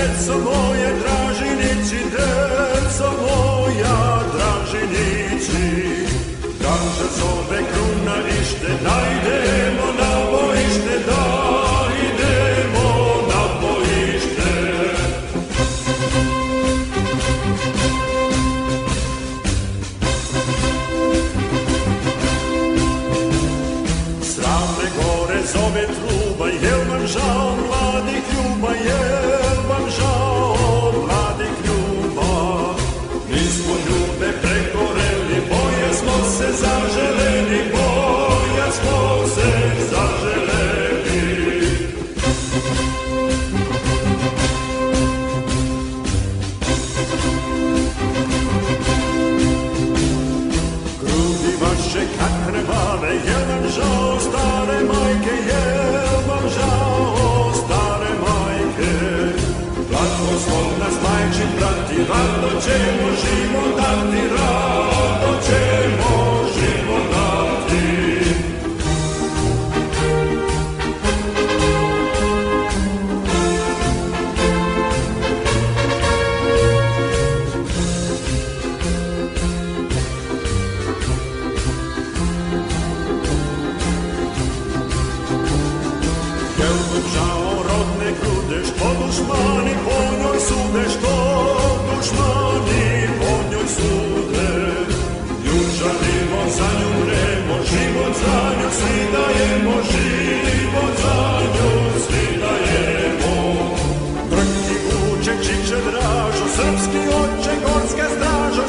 deco moje Dražinici, deco moja Dražinici. Kaže zove krunarište, da idemo na bojište, da idemo na bojište. Sravne gore zove truba, jel vam žao mladih ljuba, jel vam žao mladih ljuba? Mi smo ljube prekoreli, boja smo se zaželeli, boja smo se zaželeli. Grudi vaše kad krvave, jel vam žao stare majke, jel vam žao stare majke? Blagoslov nas majčin prati, rado ćemo život dati, rado ćemo život dati. Jel vam žao rodne grude, što dušmani po njoj sude, što dušmani po njoj sude? Nju žalimo, za nju mremo, život za nju svi dajemo, život za nju svi dajemo. Trkni kuće, čiče dražo, srpski oče, gorska stražo,